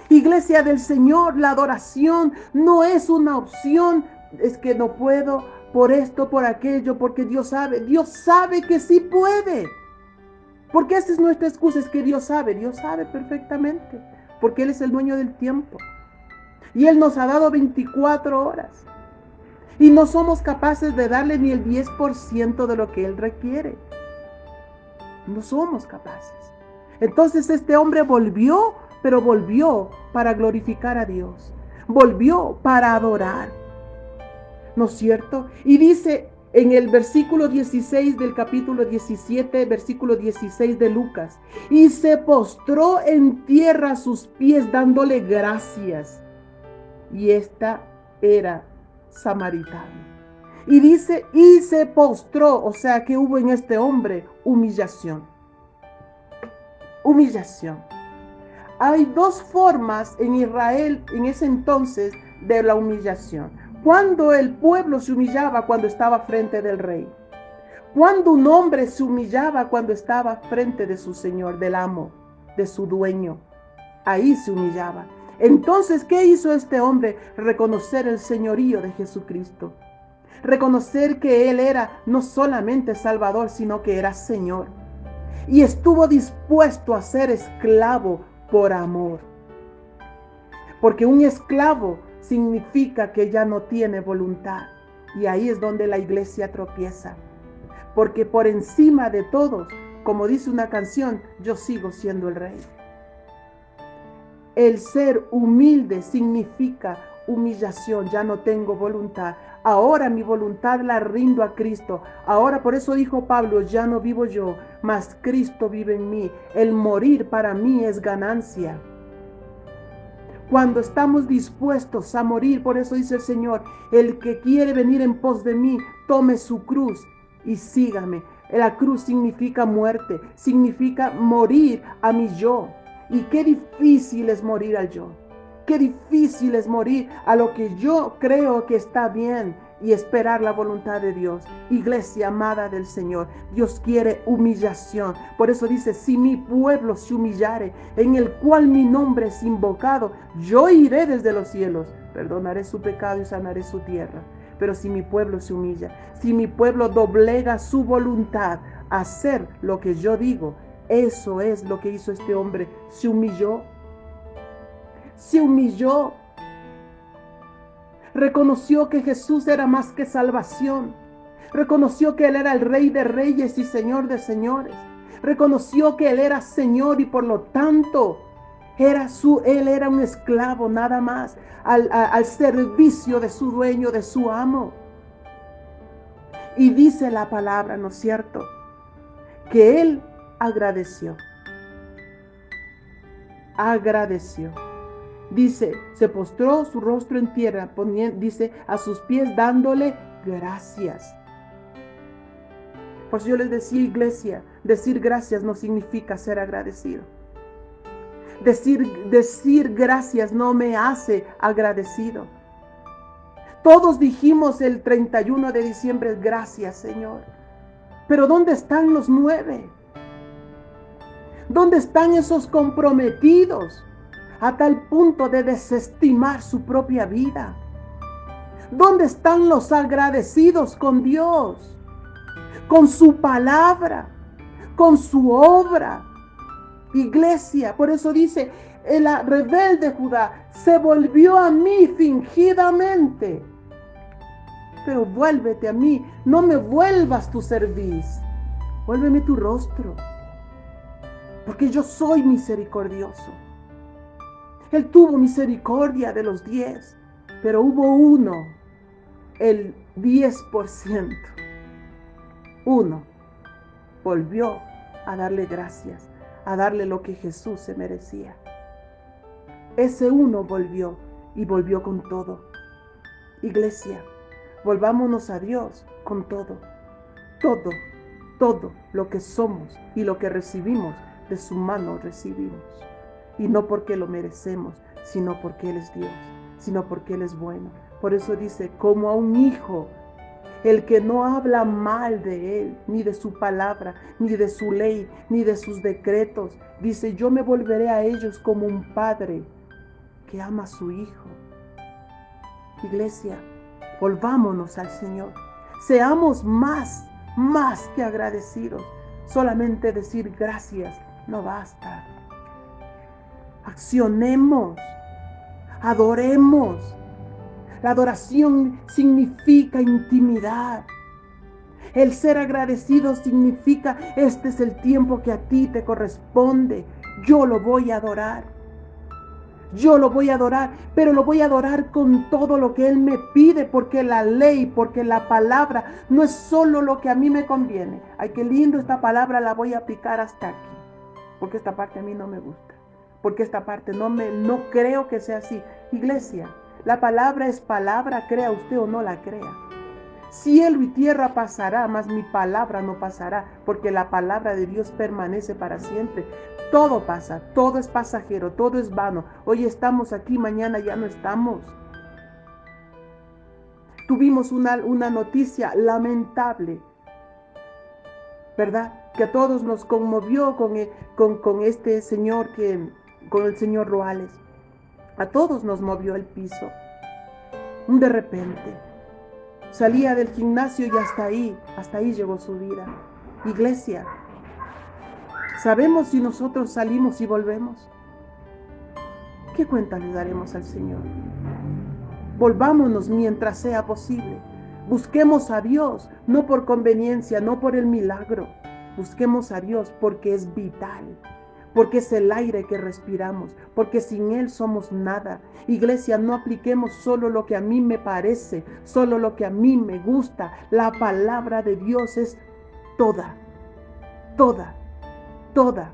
Iglesia del Señor, la adoración no es una opción. Es que no puedo por esto, por aquello, porque Dios sabe que sí puede. Porque esa es nuestra excusa, es que Dios sabe perfectamente, porque Él es el dueño del tiempo. Y Él nos ha dado 24 horas. Y no somos capaces de darle ni el 10% de lo que Él requiere. No somos capaces. Entonces este hombre volvió, pero volvió para glorificar a Dios. Volvió para adorar. ¿No es cierto? Y dice en el versículo 16 del capítulo 17, versículo 16 de Lucas, y se postró en tierra a sus pies dándole gracias. Y esta era samaritana. Y dice, y se postró, o sea que hubo en este hombre humillación. Humillación. Hay dos formas en Israel en ese entonces de la humillación. Cuando el pueblo se humillaba cuando estaba frente del rey. Cuando un hombre se humillaba cuando estaba frente de su señor, del amo, de su dueño. Ahí se humillaba. Entonces, ¿qué hizo este hombre? Reconocer el señorío de Jesucristo. Reconocer que Él era no solamente Salvador, sino que era Señor. Y estuvo dispuesto a ser esclavo por amor. Porque un esclavo significa que ya no tiene voluntad. Y ahí es donde la iglesia tropieza. Porque por encima de todos, como dice una canción, yo sigo siendo el rey. El ser humilde significa humillación, ya no tengo voluntad. Ahora mi voluntad la rindo a Cristo. Ahora por eso dijo Pablo, ya no vivo yo, mas Cristo vive en mí. El morir para mí es ganancia. Cuando estamos dispuestos a morir, por eso dice el Señor, el que quiere venir en pos de mí, tome su cruz y sígame. La cruz significa muerte, significa morir a mi yo. Y qué difícil es morir al yo. Qué difícil es morir a lo que yo creo que está bien y esperar la voluntad de Dios. Iglesia amada del Señor, Dios quiere humillación. Por eso dice, si mi pueblo se humillare, en el cual mi nombre es invocado, yo iré desde los cielos, perdonaré su pecado y sanaré su tierra. Pero si mi pueblo se humilla, si mi pueblo doblega su voluntad a hacer lo que yo digo, eso es lo que hizo este hombre. Se humilló. Se humilló. Reconoció que Jesús era más que salvación. Reconoció que Él era el Rey de Reyes y Señor de Señores. Reconoció que Él era Señor y por lo tanto Él era un esclavo nada más al servicio de su dueño, de su amo. Y dice la palabra, ¿no es cierto?, que Él agradeció. Agradeció. Dice, se postró su rostro en tierra, dice, a sus pies dándole gracias. Por eso yo les decía, iglesia, decir gracias no significa ser agradecido. Decir gracias no me hace agradecido. Todos dijimos el 31 de diciembre, gracias Señor. Pero ¿dónde están los 9? ¿Dónde están esos comprometidos a tal punto de desestimar su propia vida? ¿Dónde están los agradecidos con Dios, con su palabra, con su obra? Iglesia, por eso dice, el rebelde Judá se volvió a mí fingidamente. Pero vuélvete a mí, no me vuelvas tu cerviz, vuélveme tu rostro, porque yo soy misericordioso. Él tuvo misericordia de los 10, pero hubo uno, el 10%. Uno volvió a darle gracias, a darle lo que Jesús se merecía. Ese uno volvió y volvió con todo. Iglesia, volvámonos a Dios con todo. Todo lo que somos y lo que recibimos, de su mano recibimos. Y no porque lo merecemos, sino porque Él es Dios, sino porque Él es bueno. Por eso dice, como a un hijo, el que no habla mal de Él, ni de su palabra, ni de su ley, ni de sus decretos. Dice, yo me volveré a ellos como un padre que ama a su hijo. Iglesia, volvámonos al Señor. Seamos más que agradecidos. Solamente decir gracias no basta. Accionemos, adoremos. La adoración significa intimidad. El ser agradecido significa, este es el tiempo que a ti te corresponde. Yo lo voy a adorar. Yo lo voy a adorar, pero lo voy a adorar con todo lo que Él me pide, porque la ley, porque la palabra no es solo lo que a mí me conviene. Ay, qué lindo esta palabra, la voy a aplicar hasta aquí, porque esta parte a mí no me gusta, porque esta parte no creo que sea así. Iglesia, la palabra es palabra, crea usted o no la crea. Cielo y tierra pasará, mas mi palabra no pasará, porque la palabra de Dios permanece para siempre. Todo pasa, todo es pasajero, todo es vano. Hoy estamos aquí, mañana ya no estamos. Tuvimos una noticia lamentable, ¿verdad? Que a todos nos conmovió con este señor, con el señor Ruales. A todos nos movió el piso. De repente, salía del gimnasio y hasta ahí llegó su vida. Iglesia, ¿sabemos si nosotros salimos y volvemos? ¿Qué cuenta le daremos al Señor? Volvámonos mientras sea posible. Busquemos a Dios, no por conveniencia, no por el milagro. Busquemos a Dios porque es vital, porque es el aire que respiramos, porque sin Él somos nada. Iglesia, no apliquemos solo lo que a mí me parece, solo lo que a mí me gusta. La palabra de Dios es toda, toda, toda,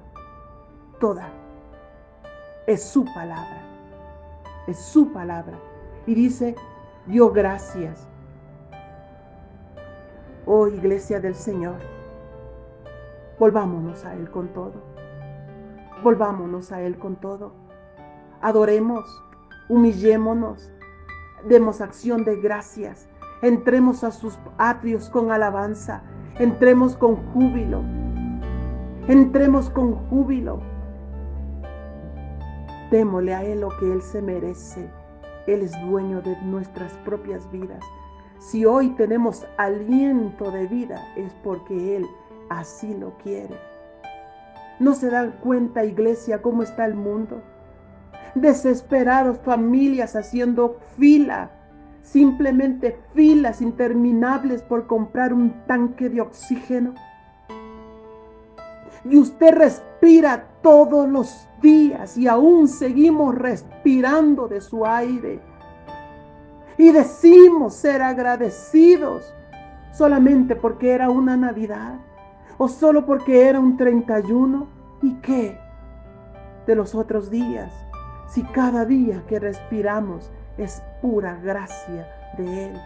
toda. Es su palabra, es su palabra. Y dice, dio gracias. Oh, iglesia del Señor, volvámonos a Él con todo. Volvámonos a Él con todo. Adoremos, humillémonos, demos acción de gracias. Entremos a sus atrios con alabanza. Entremos con júbilo. Entremos con júbilo. Démosle a Él lo que Él se merece. Él es dueño de nuestras propias vidas. Si hoy tenemos aliento de vida, es porque Él así lo quiere. ¿No se dan cuenta, iglesia, cómo está el mundo? Desesperados, familias haciendo fila, simplemente filas interminables por comprar un tanque de oxígeno. Y usted respira todos los días y aún seguimos respirando de su aire. Y decimos ser agradecidos solamente porque era una Navidad o solo porque era un 31. ¿Y qué de los otros días? Si cada día que respiramos es pura gracia de Él.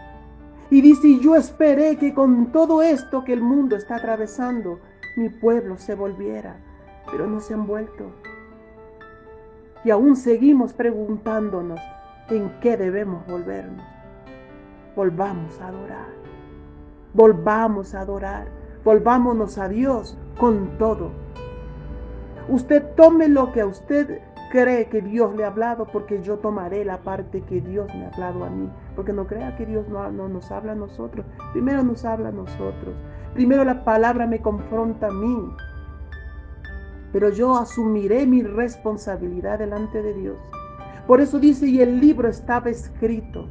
Y dice, yo esperé que con todo esto que el mundo está atravesando, mi pueblo se volviera, pero no se han vuelto. Y aún seguimos preguntándonos en qué debemos volvernos. Volvamos a adorar, volvamos a adorar, volvámonos a Dios con todo. Usted tome lo que a usted cree que Dios le ha hablado, porque yo tomaré la parte que Dios me ha hablado a mí. Porque no crea que Dios no nos habla a nosotros. Primero nos habla a nosotros. Primero la palabra me confronta a mí. Pero yo asumiré mi responsabilidad delante de Dios. Por eso dice, y el libro estaba escrito.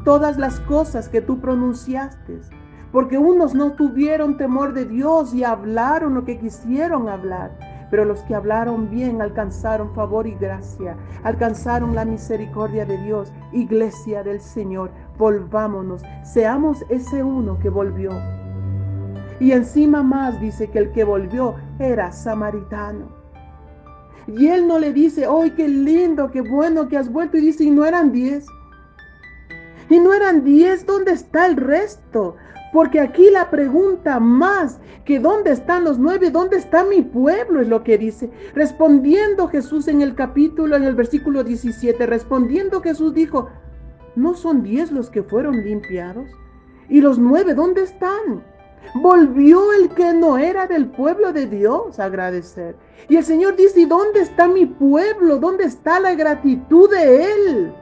Todas las cosas que tú pronunciaste. Porque unos no tuvieron temor de Dios y hablaron lo que quisieron hablar. Pero los que hablaron bien alcanzaron favor y gracia, alcanzaron la misericordia de Dios. Iglesia del Señor, volvámonos, seamos ese uno que volvió. Y encima más dice que el que volvió era samaritano. Y él no le dice, ¡ay, qué lindo, qué bueno que has vuelto! Y dice, ¿y no eran 10? ¿Y no eran 10? ¿Dónde está el resto? Porque aquí la pregunta más que ¿dónde están los 9? ¿Dónde está mi pueblo? Es lo que dice. Respondiendo Jesús en el versículo 17, respondiendo Jesús dijo, ¿no son 10 los que fueron limpiados? ¿Y los 9 dónde están? Volvió el que no era del pueblo de Dios a agradecer. Y el Señor dice, ¿y dónde está mi pueblo? ¿Dónde está la gratitud de Él?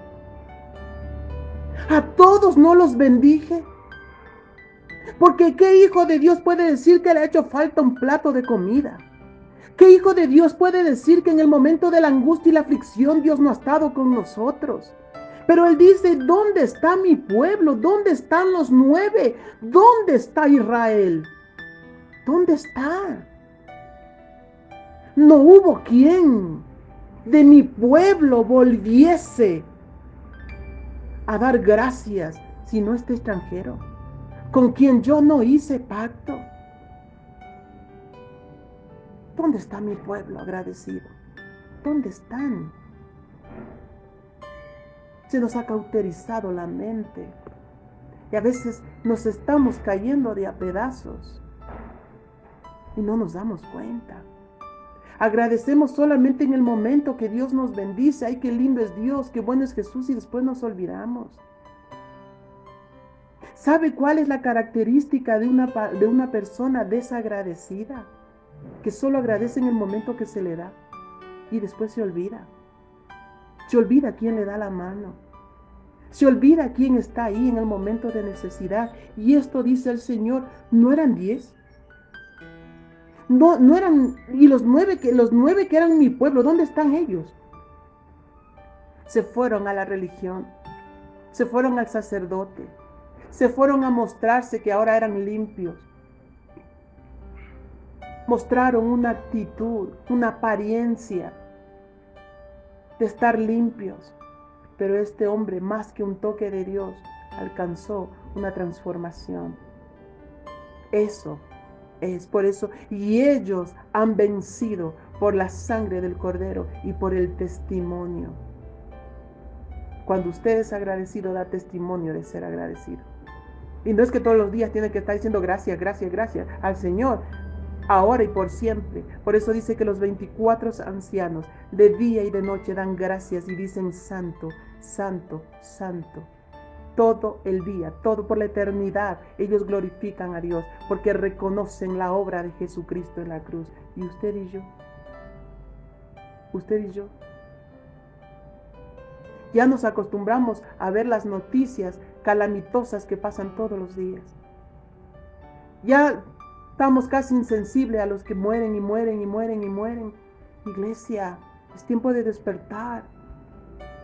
A todos no los bendije. Porque ¿qué hijo de Dios puede decir que le ha hecho falta un plato de comida? ¿Qué hijo de Dios puede decir que en el momento de la angustia y la aflicción Dios no ha estado con nosotros? Pero Él dice, ¿dónde está mi pueblo? ¿Dónde están los 9? ¿Dónde está Israel? ¿Dónde está? No hubo quien de mi pueblo volviese a dar gracias sino este extranjero, con quien yo no hice pacto. ¿Dónde está mi pueblo agradecido? ¿Dónde están? Se nos ha cauterizado la mente. Y a veces nos estamos cayendo de a pedazos y no nos damos cuenta. Agradecemos solamente en el momento que Dios nos bendice. Ay, qué lindo es Dios, qué bueno es Jesús, y después nos olvidamos. ¿Sabe cuál es la característica de una persona desagradecida? Que solo agradece en el momento que se le da y después se olvida. Se olvida quién le da la mano. Se olvida quién está ahí en el momento de necesidad. Y esto dice el Señor, ¿no eran 10? No eran, y los nueve que eran mi pueblo, ¿dónde están ellos? Se fueron a la religión, se fueron al sacerdote, se fueron a mostrarse que ahora eran limpios. Mostraron una actitud, una apariencia de estar limpios. Pero este hombre, más que un toque de Dios, alcanzó una transformación. Eso es por eso. Y ellos han vencido por la sangre del Cordero y por el testimonio. Cuando usted es agradecido, da testimonio de ser agradecido. Y no es que todos los días tiene que estar diciendo gracias, gracias, gracias al Señor, ahora y por siempre. Por eso dice que los 24 ancianos de día y de noche dan gracias y dicen santo, santo, santo. Todo el día, todo por la eternidad, ellos glorifican a Dios porque reconocen la obra de Jesucristo en la cruz. ¿Y usted y yo? ¿Usted y yo? Ya nos acostumbramos a ver las noticias calamitosas que pasan todos los días. Ya estamos casi insensibles a los que mueren y mueren y mueren y mueren. Iglesia, es tiempo de despertar.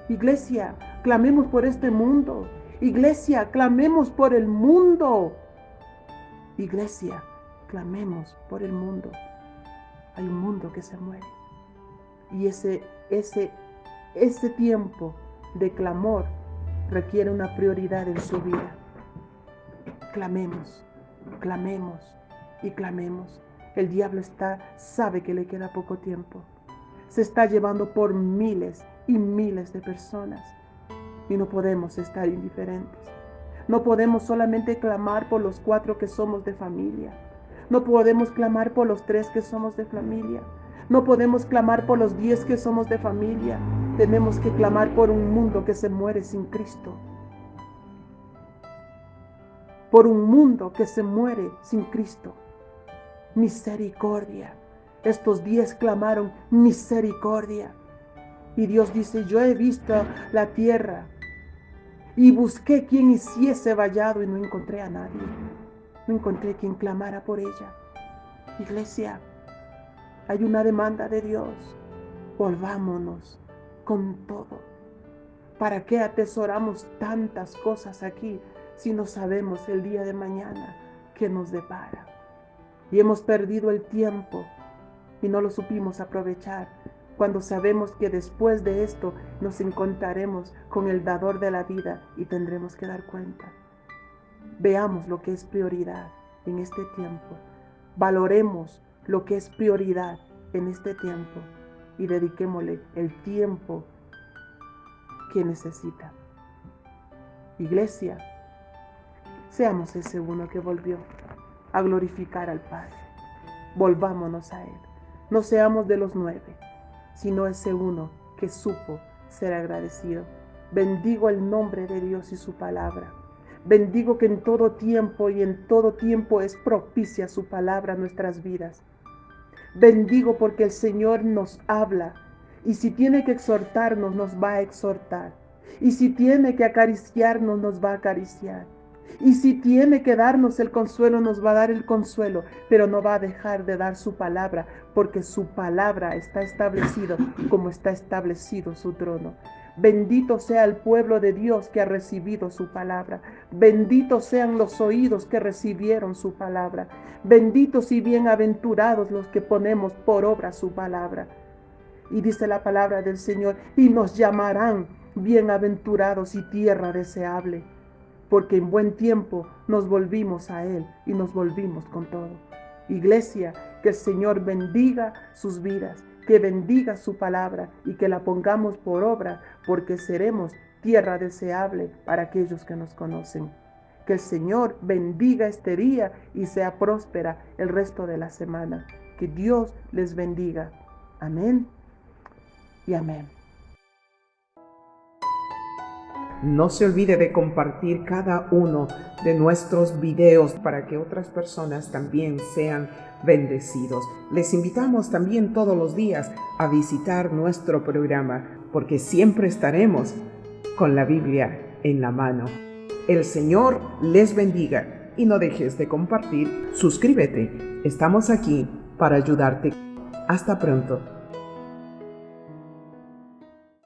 Iglesia, clamemos por este mundo. Iglesia, clamemos por el mundo. Iglesia, clamemos por el mundo. Hay un mundo que se muere. Y ese tiempo de clamor requiere una prioridad en su vida. Clamemos, clamemos y clamemos. El diablo sabe que le queda poco tiempo. Se está llevando por miles y miles de personas. Y no podemos estar indiferentes. No podemos solamente clamar por los 4 que somos de familia. No podemos clamar por los 3 que somos de familia. No podemos clamar por los 10 que somos de familia. Tenemos que clamar por un mundo que se muere sin Cristo. Por un mundo que se muere sin Cristo. Misericordia. Estos 10 clamaron misericordia. Y Dios dice, yo he visto la tierra y busqué quien hiciese vallado y no encontré a nadie. No encontré quien clamara por ella. Iglesia, hay una demanda de Dios. Volvámonos con todo. ¿Para qué atesoramos tantas cosas aquí si no sabemos el día de mañana qué nos depara? Y hemos perdido el tiempo y no lo supimos aprovechar, cuando sabemos que después de esto nos encontraremos con el dador de la vida y tendremos que dar cuenta. Veamos lo que es prioridad en este tiempo. Valoremos lo que es prioridad en este tiempo y dediquémosle el tiempo que necesita. Iglesia, seamos ese uno que volvió a glorificar al Padre. Volvámonos a Él. No seamos de los 9, sino ese uno que supo ser agradecido. Bendigo el nombre de Dios y su palabra. Bendigo que en todo tiempo y en todo tiempo es propicia su palabra a nuestras vidas. Bendigo porque el Señor nos habla y si tiene que exhortarnos, nos va a exhortar. Y si tiene que acariciarnos, nos va a acariciar. Y si tiene que darnos el consuelo, nos va a dar el consuelo, pero no va a dejar de dar su palabra, porque su palabra está establecido como está establecido su trono. Bendito sea el pueblo de Dios que ha recibido su palabra. Benditos sean los oídos que recibieron su palabra. Benditos y bienaventurados los que ponemos por obra su palabra. Y dice la palabra del Señor, y nos llamarán bienaventurados y tierra deseable. Porque en buen tiempo nos volvimos a Él y nos volvimos con todo. Iglesia, que el Señor bendiga sus vidas, que bendiga su palabra y que la pongamos por obra, porque seremos tierra deseable para aquellos que nos conocen. Que Que el Señor bendiga este día y sea próspera el resto de la semana. Que Dios les bendiga. Amén y amén. No se olvide de compartir cada uno de nuestros videos para que otras personas también sean bendecidos. Les invitamos también todos los días a visitar nuestro programa, porque siempre estaremos con la Biblia en la mano. El Señor les bendiga y no dejes de compartir. Suscríbete. Estamos aquí para ayudarte. Hasta pronto.